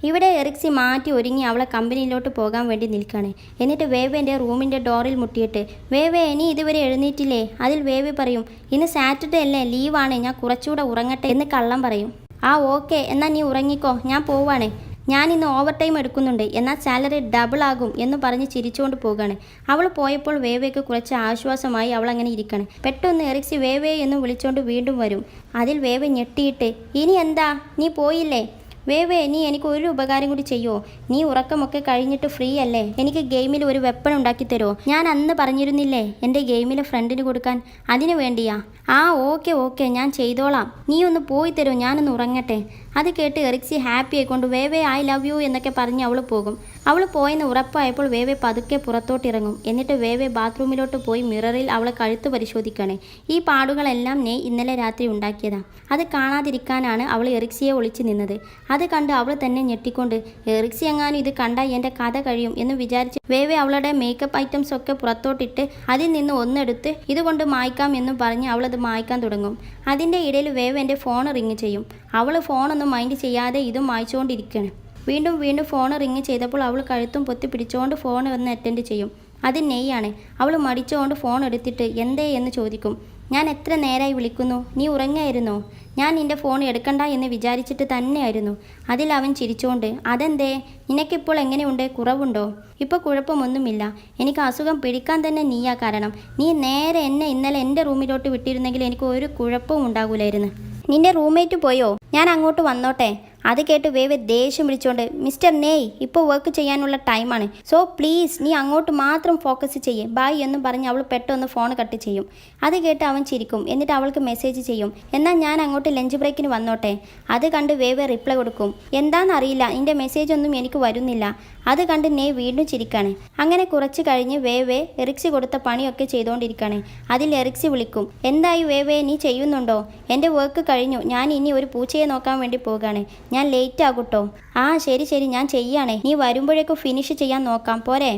ഇവിടെ എറിക്സി മാറ്റി ഒരുങ്ങി അവളെ കമ്പനിയിലോട്ട് പോകാൻ വേണ്ടി നിൽക്കുകയാണ്. എന്നിട്ട് വേവേൻ്റെ റൂമിൻ്റെ ഡോറിൽ മുട്ടിയിട്ട്, വേവേ നീ ഇതുവരെ എഴുന്നേറ്റില്ലേ? അതിൽ വേവേ പറയും, ഇന്ന് സാറ്റർഡേ അല്ലേ, ലീവാണ്, ഞാൻ കുറച്ചുകൂടെ ഉറങ്ങട്ടെ എന്ന് കള്ളം പറയും. ആ ഓക്കെ, എന്നാൽ നീ ഉറങ്ങിക്കോ, ഞാൻ പോവാണ്. ഞാൻ ഇന്ന് ഓവർ ടൈം എടുക്കുന്നുണ്ട്, എന്നാൽ സാലറി ഡബിൾ ആകും എന്ന് പറഞ്ഞ് ചിരിച്ചുകൊണ്ട് പോവുകയാണ്. അവൾ പോയപ്പോൾ വേവയ്ക്ക് കുറച്ച് ആശ്വാസമായി. അവൾ അങ്ങനെ ഇരിക്കണം. പെട്ടെന്ന് എറിക്സി വേവേ എന്ന് വിളിച്ചുകൊണ്ട് വീണ്ടും വരും. അതിൽ വേവ ഞെട്ടിയിട്ട്, ഇനി എന്താ, നീ പോയില്ലേ? വേവേ, നീ എനിക്ക് ഒരു ഉപകാരം കൂടി ചെയ്യുമോ? നീ ഉറക്കമൊക്കെ കഴിഞ്ഞിട്ട് ഫ്രീ അല്ലേ? എനിക്ക് ഗെയിമിൽ ഒരു വെപ്പൺ ഉണ്ടാക്കി തരുമോ? ഞാൻ അന്ന് പറഞ്ഞിരുന്നില്ലേ എൻ്റെ ഗെയിമിലെ ഫ്രണ്ടിന് കൊടുക്കാൻ, അതിനു വേണ്ടിയാ? ആ ഓക്കെ ഓക്കെ, ഞാൻ ചെയ്തോളാം. നീ ഒന്ന് പോയി തരുമോ, ഞാനൊന്ന് ഉറങ്ങട്ടെ. അത് കേട്ട് എറിക്സി ഹാപ്പി ആയിക്കൊണ്ട് വേവേ ഐ ലവ് യു എന്നൊക്കെ പറഞ്ഞ് അവൾ പോകും. അവൾ പോയെന്ന് ഉറപ്പായപ്പോൾ വേവേ പതുക്കെ പുറത്തോട്ടിറങ്ങും. എന്നിട്ട് വേവേ ബാത്റൂമിലോട്ട് പോയി മിററിൽ അവളെ കഴുത്ത് പരിശോധിക്കുകയാണ്. ഈ പാടുകളെല്ലാം നെയ് ഇന്നലെ രാത്രി ഉണ്ടാക്കിയതാണ്. അത് കാണാതിരിക്കാനാണ് അവൾ എറിക്സിയെ ഒളിച്ചു നിന്നത്. അത് കണ്ട് അവൾ തന്നെ ഞെട്ടിക്കൊണ്ട്, എറിക്സി എങ്ങാനും ഇത് കണ്ടാൽ എൻ്റെ കഥ കഴിയും എന്ന് വിചാരിച്ച് വേവേ അവളുടെ മേക്കപ്പ് ഐറ്റംസ് ഒക്കെ പുറത്തോട്ടിട്ട് അതിൽ നിന്ന് ഒന്നെടുത്ത് ഇതുകൊണ്ട് മായ്ക്കാം എന്നും പറഞ്ഞ് അവളത് മായ്ക്കാൻ തുടങ്ങും. അതിൻ്റെ ഇടയിൽ വേവ എൻ്റെ ഫോൺ റിങ് ചെയ്യും. അവൾ ഫോണൊന്നും മൈൻഡ് ചെയ്യാതെ ഇതും മായ്ച്ചുകൊണ്ടിരിക്കുകയാണ്. വീണ്ടും വീണ്ടും ഫോൺ റിങ് ചെയ്തപ്പോൾ അവൾ കഴുത്തും പൊത്തി പിടിച്ചുകൊണ്ട് ഫോൺ വന്ന് അറ്റൻഡ് ചെയ്യും. അത് നെയ്യാണ്. അവൾ മടിച്ചുകൊണ്ട് ഫോൺ എടുത്തിട്ട് എന്തേ എന്ന് ചോദിക്കും. ഞാൻ എത്ര നേരമായി വിളിക്കുന്നു, നീ ഉറങ്ങായിരുന്നോ? ഞാൻ നിൻ്റെ ഫോൺ എടുക്കണ്ട എന്ന് വിചാരിച്ചിട്ട് തന്നെയായിരുന്നു. അതിൽ അവൻ ചിരിച്ചുകൊണ്ട്, അതെന്തേ, നിനക്കിപ്പോൾ എങ്ങനെയുണ്ട്, കുറവുണ്ടോ? ഇപ്പോൾ കുഴപ്പമൊന്നുമില്ല, എനിക്ക് അസുഖം പിടിക്കാൻ തന്നെ നീയാ കാരണം. നീ നേരെ എന്നെ ഇന്നലെ എൻ്റെ റൂമിലോട്ട് വിട്ടിരുന്നെങ്കിൽ എനിക്ക് ഒരു കുഴപ്പവും ഉണ്ടാകൂലായിരുന്നു. നിൻ്റെ റൂംമേറ്റ് പോയോ? ഞാൻ അങ്ങോട്ട് വന്നോട്ടെ? അത് കേട്ട് വേവ ദേഷ്യം വിളിച്ചുകൊണ്ട്, മിസ്റ്റർ നെയ്, ഇപ്പോൾ വർക്ക് ചെയ്യാനുള്ള ടൈമാണ്, സോ പ്ലീസ് നീ അങ്ങോട്ട് മാത്രം ഫോക്കസ് ചെയ്യേ, ബൈ എന്ന് പറഞ്ഞ് അവൾ പെട്ടെന്ന് ഫോൺ കട്ട് ചെയ്യും. അത് കേട്ട് അവൻ ചിരിക്കും. എന്നിട്ട് അവൾക്ക് മെസ്സേജ് ചെയ്യും, എന്നാൽ ഞാൻ അങ്ങോട്ട് ലഞ്ച് ബ്രേക്കിന് വന്നോട്ടെ? അത് കണ്ട് വേവ റിപ്ലൈ കൊടുക്കും, എന്താണെന്നറിയില്ല, നിൻ്റെ മെസ്സേജ് ഒന്നും എനിക്ക് വരുന്നില്ല. അത് കണ്ട് നെയ് വീണ്ടും ചിരിക്കാണ്. അങ്ങനെ കുറച്ച് കഴിഞ്ഞ് വേവേ എറിക്സി കൊടുത്ത പണിയൊക്കെ ചെയ്തുകൊണ്ടിരിക്കുകയാണ്. അതിൽ എറിക്സി വിളിക്കും, എന്തായി വേവേ, നീ ചെയ്യുന്നുണ്ടോ? എൻ്റെ വർക്ക് കഴിഞ്ഞു, ഞാൻ ഇനി ഒരു പൂച്ചയെ നോക്കാൻ വേണ്ടി പോവുകയാണ്, ഞാൻ ലേറ്റ് ആകൂട്ടോ. ആ ശരി ശരി, ഞാൻ ചെയ്യാണേ, നീ വരുമ്പോഴേക്കും ഫിനിഷ് ചെയ്യാൻ നോക്കാം, പോരെ?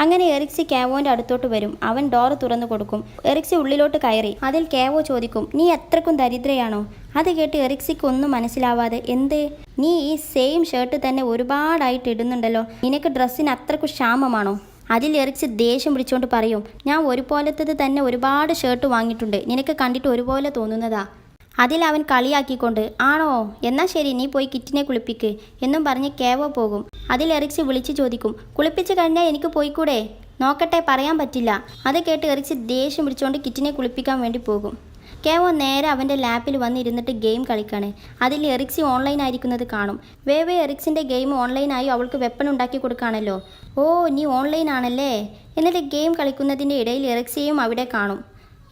അങ്ങനെ എറിക്സി കേവോൻ്റെ അടുത്തോട്ട് വരും. അവൻ ഡോറ് തുറന്നു കൊടുക്കും. എറിക്സി ഉള്ളിലോട്ട് കയറി. അതിൽ കേവോ ചോദിക്കും, നീ എത്രക്കും ദരിദ്രയാണോ? അത് കേട്ട് എറിക്സിക്ക് ഒന്നും മനസ്സിലാവാതെ, എന്ത്, നീ ഈ സെയിം ഷർട്ട് തന്നെ ഒരുപാടായിട്ട് ഇടുന്നുണ്ടല്ലോ, നിനക്ക് ഡ്രസ്സിന് അത്രക്കും ക്ഷാമമാണോ? അതിൽ എറിക്സി ദേഷ്യം പിടിച്ചുകൊണ്ട് പറയും, ഞാൻ ഒരുപോലത്തത് തന്നെ ഒരുപാട് ഷർട്ട് വാങ്ങിയിട്ടുണ്ട്, നിനക്ക് കണ്ടിട്ട് ഒരുപോലെ തോന്നുന്നതാ. അതിൽ അവൻ കളിയാക്കിക്കൊണ്ട്, ആണോ, എന്നാൽ ശരി, നീ പോയി കിറ്റിനെ കുളിപ്പിക്ക് എന്നും പറഞ്ഞ് കേവോ പോകും. അതിൽ എറിക്സി വിളിച്ച് ചോദിക്കും, കുളിപ്പിച്ച് കഴിഞ്ഞാൽ എനിക്ക് പോയിക്കൂടെ? നോക്കട്ടെ, പറയാൻ പറ്റില്ല. അത് കേട്ട് എറിക്സി ദേഷ്യം പിടിച്ചുകൊണ്ട് കിറ്റിനെ കുളിപ്പിക്കാൻ വേണ്ടി പോകും. കേവോ നേരെ അവൻ്റെ ലാപ്പിൽ വന്നിരുന്നിട്ട് ഗെയിം കളിക്കാണ്. അതിൽ എറിക്സി ഓൺലൈൻ ആയിരിക്കുന്നത് കാണും. വേവേ എറിക്സിൻ്റെ ഗെയിം ഓൺലൈനായി അവൾക്ക് വെപ്പൺ ഉണ്ടാക്കി കൊടുക്കുകയാണല്ലോ. ഓ, നീ ഓൺലൈൻ ആണല്ലേ? എന്നിട്ട് ഗെയിം കളിക്കുന്നതിൻ്റെ ഇടയിൽ എറിക്സിയും അവിടെ കാണും.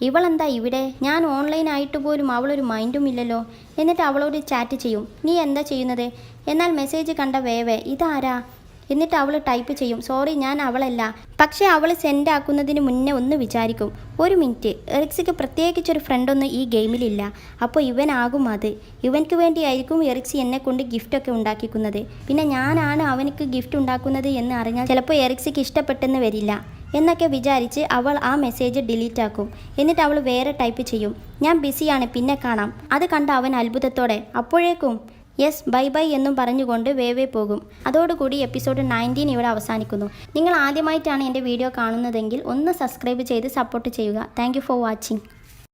ഇവളെന്താ ഇവിടെ? ഞാൻ ഓൺലൈൻ ആയിട്ട് പോലും അവളൊരു മൈൻഡും ഇല്ലല്ലോ. എന്നിട്ട് അവളോട് ചാറ്റ് ചെയ്യും, നീ എന്താ ചെയ്യുന്നത്? എന്നാൽ മെസ്സേജ് കണ്ട വേവേ, ഇതാരാ? എന്നിട്ട് അവൾ ടൈപ്പ് ചെയ്യും, സോറി, ഞാൻ അവളല്ല. പക്ഷേ അവൾ സെൻഡ് ആക്കുന്നതിന് മുന്നേ ഒന്ന് വിചാരിക്കും, ഒരു മിനിറ്റ്, എറിക്സിക്ക് പ്രത്യേകിച്ചൊരു ഫ്രണ്ടൊന്നും ഈ ഗെയിമിലില്ല, അപ്പോൾ ഇവനാകും അത്. ഇവനക്ക് വേണ്ടിയായിരിക്കും എറിക്സി എന്നെ കൊണ്ട് ഗിഫ്റ്റൊക്കെ ഉണ്ടാക്കിക്കുന്നത്. പിന്നെ ഞാനാണ് അവനക്ക് ഗിഫ്റ്റ് ഉണ്ടാക്കുന്നത് എന്ന് അറിഞ്ഞാൽ ചിലപ്പോൾ എറിക്സിക്ക് ഇഷ്ടപ്പെട്ടെന്ന് വരില്ല എന്നൊക്കെ വിചാരിച്ച് അവൾ ആ മെസ്സേജ് ഡിലീറ്റ് ആക്കും. എന്നിട്ട് അവൾ വേറെ ടൈപ്പ് ചെയ്യും, ഞാൻ ബിസിയാണ്, പിന്നെ കാണാം. അത് കണ്ട അവൻ അത്ഭുതത്തോടെ, അപ്പോഴേക്കും യെസ് ബൈ ബൈ എന്നും പറഞ്ഞുകൊണ്ട് വേവേ പോകും. അതോടുകൂടി എപ്പിസോഡ് 19 ഇവിടെ അവസാനിക്കുന്നു. നിങ്ങൾ ആദ്യമായിട്ടാണ് എൻ്റെ വീഡിയോ കാണുന്നതെങ്കിൽ ഒന്ന് സബ്സ്ക്രൈബ് ചെയ്ത് സപ്പോർട്ട് ചെയ്യുക. Thank you for watching.